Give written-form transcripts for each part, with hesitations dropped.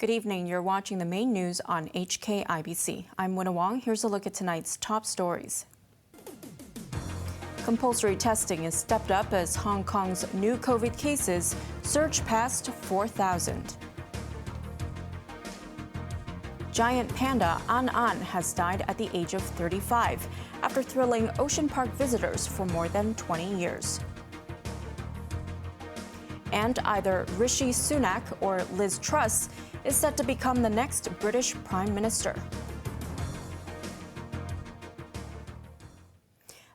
Good evening. You're watching the main news on HKIBC. I'm Wynna Wong. Here's a look at tonight's top stories. Compulsory testing is stepped up as Hong Kong's new COVID cases surge past 4,000. Giant panda An has died at the age of 35 after thrilling Ocean Park visitors for more than 20 years. And either Rishi Sunak or Liz Truss is set to become the next British Prime Minister.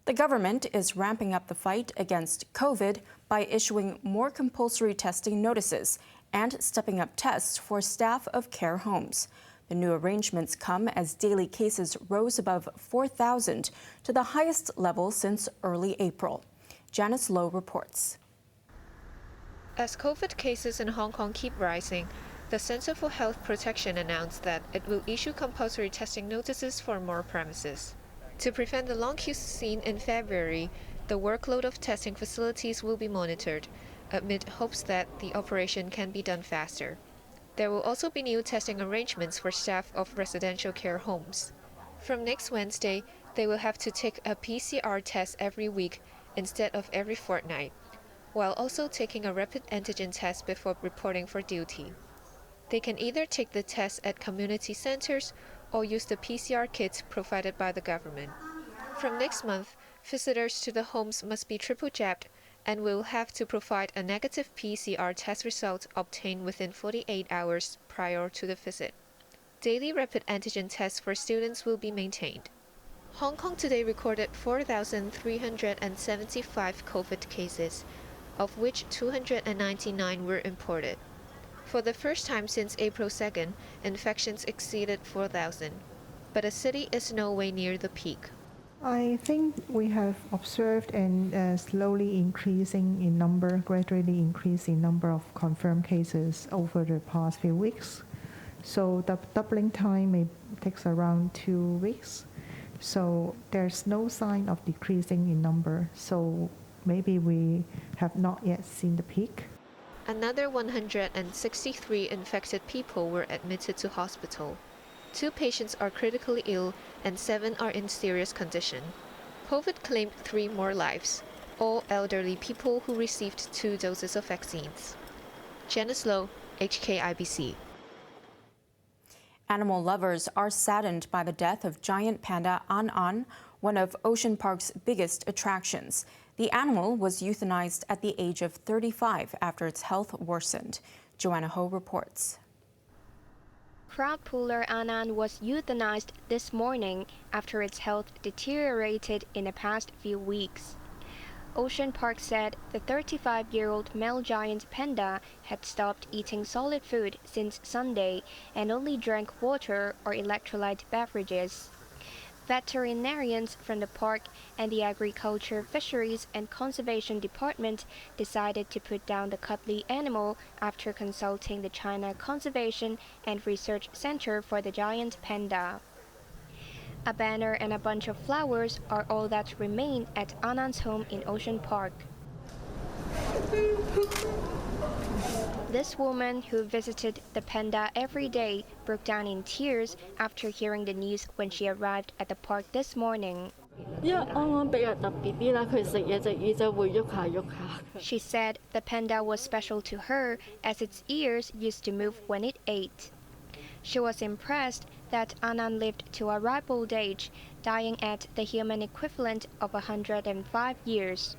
The government is ramping up the fight against COVID by issuing more compulsory testing notices and stepping up tests for staff of care homes. The new arrangements come as daily cases rose above 4,000 to the highest level since early April. Janice Lowe reports. As COVID cases in Hong Kong keep rising, the Centre for Health Protection announced that it will issue compulsory testing notices for more premises. To prevent the long queues seen in February, the workload of testing facilities will be monitored, amid hopes that the operation can be done faster. There will also be new testing arrangements for staff of residential care homes. From next Wednesday, they will have to take a PCR test every week instead of every fortnight, while also taking a rapid antigen test before reporting for duty. They can either take the test at community centers or use the PCR kits provided by the government. From next month, visitors to the homes must be triple jabbed and will have to provide a negative PCR test result obtained within 48 hours prior to the visit. Daily rapid antigen tests for students will be maintained. Hong Kong today recorded 4,375 COVID cases, of which 299 were imported. For the first time since April 2nd, infections exceeded 4,000, but the city is no way near the peak. I think we have observed a slowly increasing in number, gradually increasing number of confirmed cases over the past few weeks. So the doubling time may takes around 2 weeks. So there's no sign of decreasing in number. So maybe we have not yet seen the peak. Another 163 infected people were admitted to hospital. 2 patients are critically ill and 7 are in serious condition. COVID claimed 3 more lives, all elderly people who received 2 doses of vaccines. Janice Lowe, HKIBC. Animal lovers are saddened by the death of giant panda An, one of Ocean Park's biggest attractions. The animal was euthanized at the age of 35 after its health worsened. Joanna Ho reports. Crowd puller An was euthanized this morning after its health deteriorated in the past few weeks. Ocean Park said the 35-year-old male giant panda had stopped eating solid food since Sunday and only drank water or electrolyte beverages. Veterinarians from the park and the Agriculture, Fisheries and Conservation Department decided to put down the cuddly animal after consulting the China Conservation and Research Center for the giant panda. A banner and a bunch of flowers are all that remain at Anan's home in Ocean Park. This woman, who visited the panda every day, broke down in tears after hearing the news when she arrived at the park this morning. She said the panda was special to her as its ears used to move when it ate. She was impressed that Anan lived to a ripe old age, dying at the human equivalent of 105 years.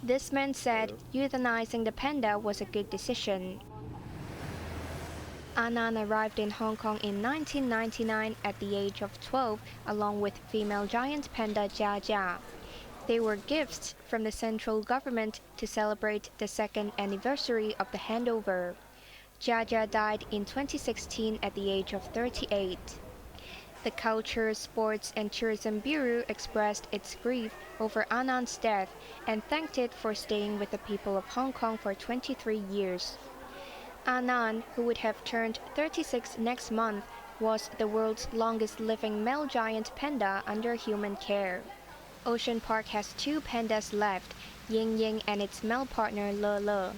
This man said euthanizing the panda was a good decision. Anan arrived in Hong Kong in 1999 at the age of 12, along with female giant panda Jia. They were gifts from the central government to celebrate the 2nd anniversary of the handover. Jia died in 2016 at the age of 38. The Culture, Sports and Tourism Bureau expressed its grief over Anan's death and thanked it for staying with the people of Hong Kong for 23 years. Anan, who would have turned 36 next month, was the world's longest living male giant panda under human care. Ocean Park has 2 pandas left, Ying Ying and its male partner Le Le.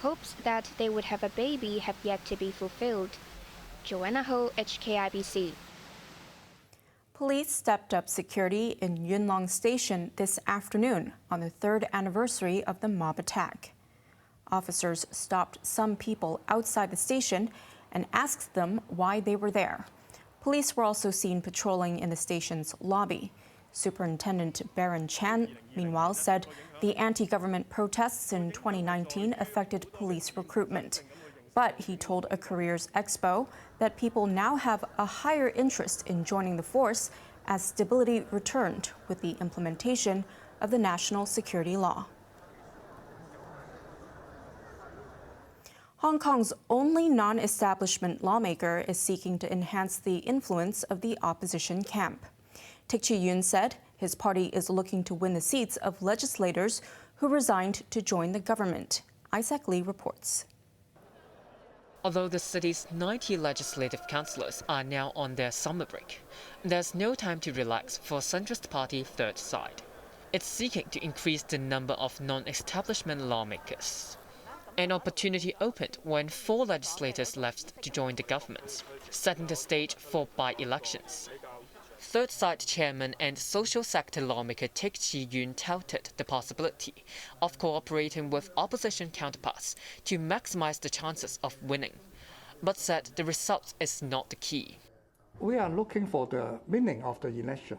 Hopes that they would have a baby have yet to be fulfilled. Joanna Ho, HKIBC. Police stepped up security in Yunlong Station this afternoon on the 3rd anniversary of the mob attack. Officers stopped some people outside the station and asked them why they were there. Police were also seen patrolling in the station's lobby. Superintendent Baron Chan, meanwhile, said the anti-government protests in 2019 affected police recruitment. But he told a Careers Expo that people now have a higher interest in joining the force as stability returned with the implementation of the national security law. Hong Kong's only non-establishment lawmaker is seeking to enhance the influence of the opposition camp. Tik Chi-yun said his party is looking to win the seats of legislators who resigned to join the government. Isaac Lee reports. Although the city's 90 legislative councillors are now on their summer break, there's no time to relax for centrist party Third Side. It's seeking to increase the number of non-establishment lawmakers. An opportunity opened when 4 legislators left to join the government, setting the stage for by-elections. Third Side chairman and social sector lawmaker Tik Chi-yun touted the possibility of cooperating with opposition counterparts to maximize the chances of winning, but said the result is not the key. We are looking for the winning of the election.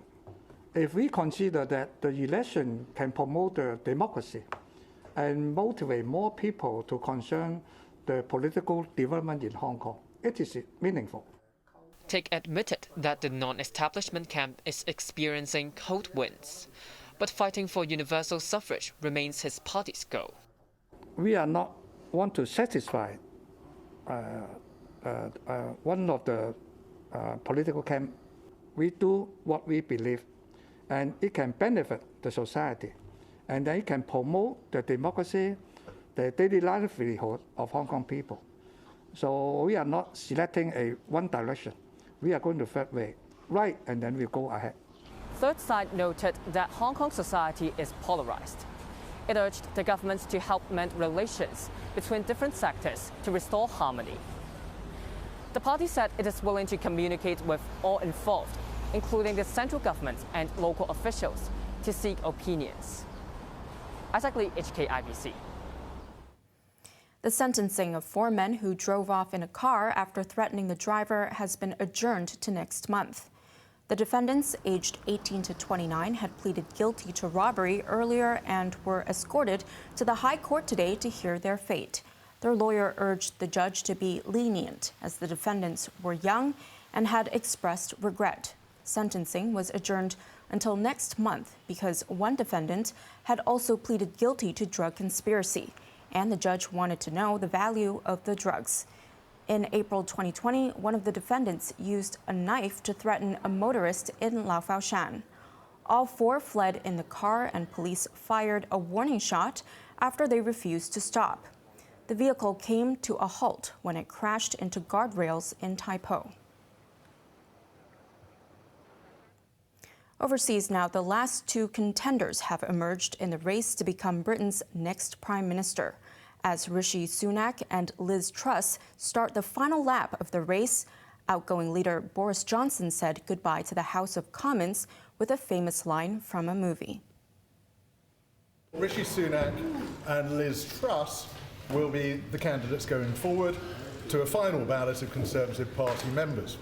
If we consider that the election can promote the democracy and motivate more people to concern the political development in Hong Kong, it is meaningful. Tik admitted that the non-establishment camp is experiencing cold winds, but fighting for universal suffrage remains his party's goal. We are not want to satisfy one of the political camp. We do what we believe, and it can benefit the society, and it can promote the democracy, the daily livelihood of Hong Kong people. So we are not selecting a one direction. We are going the third way, right, and then we go ahead. Third Side noted that Hong Kong society is polarized. It urged the government to help mend relations between different sectors to restore harmony. The party said it is willing to communicate with all involved, including the central government and local officials, to seek opinions. Isaac Lee, HKIBC. The sentencing of 4 men who drove off in a car after threatening the driver has been adjourned to next month. The defendants, aged 18 to 29, had pleaded guilty to robbery earlier and were escorted to the High Court today to hear their fate. Their lawyer urged the judge to be lenient, as the defendants were young and had expressed regret. Sentencing was adjourned until next month because one defendant had also pleaded guilty to drug conspiracy, and the judge wanted to know the value of the drugs. In April 2020, one of the defendants used a knife to threaten a motorist in Lau Fau Shan. All 4 fled in the car, and police fired a warning shot after they refused to stop. The vehicle came to a halt when it crashed into guardrails in Tai Po. Overseas now, the last 2 contenders have emerged in the race to become Britain's next Prime Minister. As Rishi Sunak and Liz Truss start the final lap of the race, outgoing leader Boris Johnson said goodbye to the House of Commons with a famous line from a movie. Rishi Sunak and Liz Truss will be the candidates going forward to a final ballot of Conservative Party members.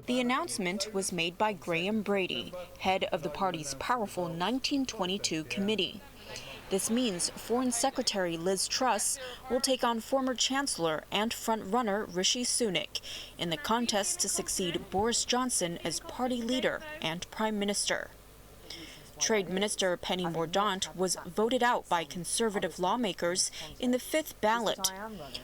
The announcement was made by Graham Brady, head of the party's powerful 1922 committee. This means Foreign Secretary Liz Truss will take on former Chancellor and front-runner Rishi Sunak in the contest to succeed Boris Johnson as party leader and Prime Minister. Trade Minister Penny Mordaunt was voted out by Conservative lawmakers in the 5th ballot.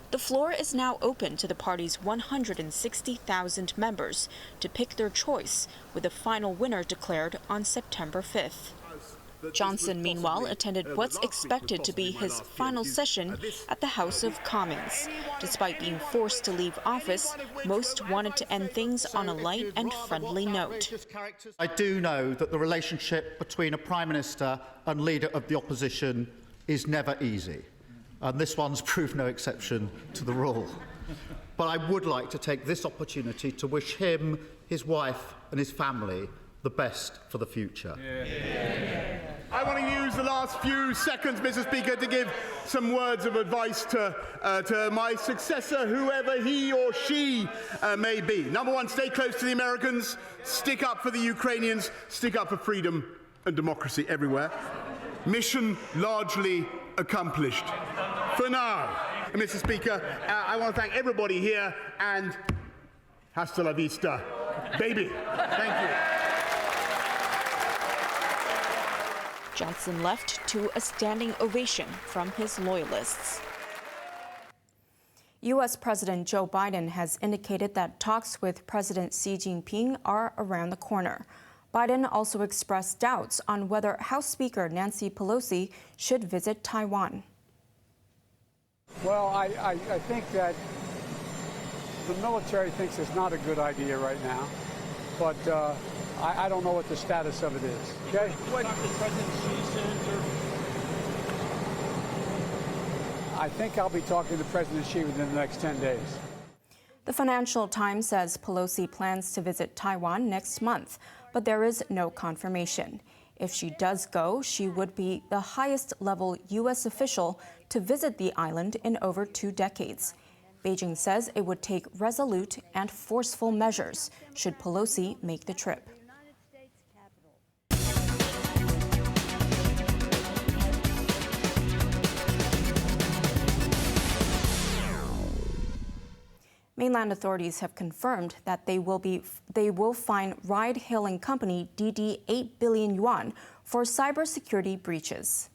The floor is now open to the party's 160,000 members to pick their choice, with the final winner declared on September 5th. Johnson, meanwhile, attended what's expected to be his final session at the House of Commons. Despite being forced to leave office, most wanted to end things on a light and friendly note. I do know that the relationship between a Prime Minister and Leader of the Opposition is never easy, and this one's proved no exception to the rule. But I would like to take this opportunity to wish him, his wife and his family the best for the future. I want to use the last few seconds, Mr. Speaker, to give some words of advice to my successor, whoever he or she may be. Number one, stay close to the Americans, stick up for the Ukrainians, stick up for freedom and democracy everywhere. Mission largely accomplished for now. And Mr. Speaker, I want to thank everybody here and hasta la vista, baby. Thank you. Johnson left to a standing ovation from his loyalists. U.S. President Joe Biden has indicated that talks with President Xi Jinping are around the corner. Biden also expressed doubts on whether House Speaker Nancy Pelosi should visit Taiwan. Well, I think that the military thinks it's not a good idea right now, but I don't know what the status of it is. Okay? I think I'll be talking to President Xi within the next 10 days. The Financial Times says Pelosi plans to visit Taiwan next month, but there is no confirmation. If she does go, she would be the highest-level U.S. official to visit the island in over 2 decades. Beijing says it would take resolute and forceful measures should Pelosi make the trip. Mainland authorities have confirmed that they will fine ride-hailing company Didi 8 billion yuan for cybersecurity breaches.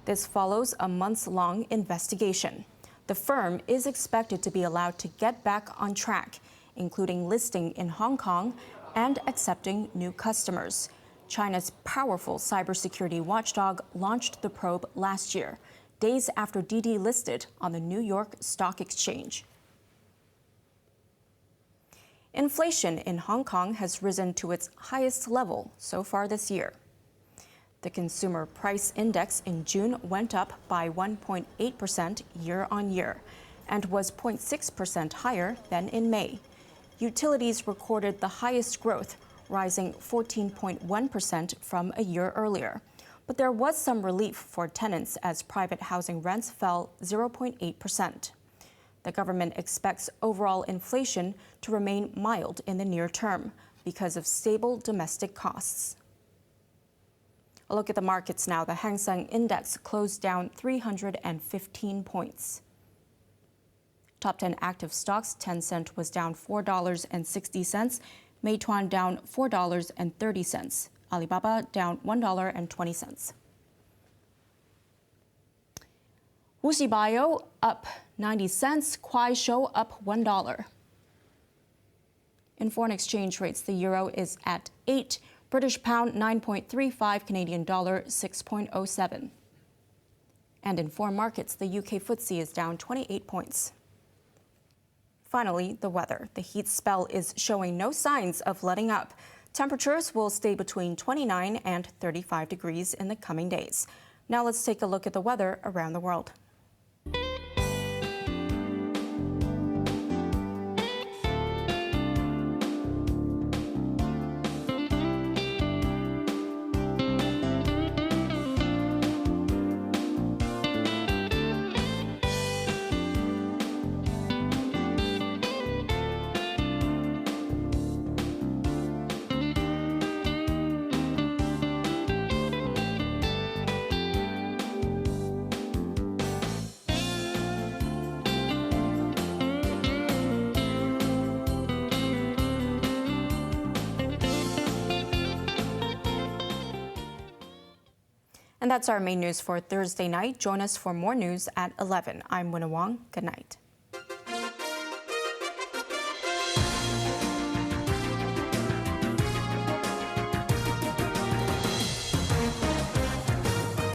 This follows a months-long investigation. The firm is expected to be allowed to get back on track, including listing in Hong Kong and accepting new customers. China's powerful cybersecurity watchdog launched the probe last year, days after Didi listed on the New York Stock Exchange. Inflation in Hong Kong has risen to its highest level so far this year. The Consumer Price Index in June went up by 1.8% year-on-year and was 0.6% higher than in May. Utilities recorded the highest growth, rising 14.1% from a year earlier. But there was some relief for tenants as private housing rents fell 0.8%. The government expects overall inflation to remain mild in the near term because of stable domestic costs. A look at the markets now. The Hang Seng Index closed down 315 points. Top 10 active stocks, Tencent was down $4.60, Meituan down $4.30, Alibaba down $1.20. Wuxi Bio up 90 cents, Kuaishou up $1. In foreign exchange rates, the euro is at 8, British pound 9.35, Canadian dollar 6.07. And in foreign markets, the UK FTSE is down 28 points. Finally, the weather. The heat spell is showing no signs of letting up. Temperatures will stay between 29 and 35 degrees in the coming days. Now let's take a look at the weather around the world. And that's our main news for Thursday night. Join us for more news at 11. I'm Wynna Wong. Good night.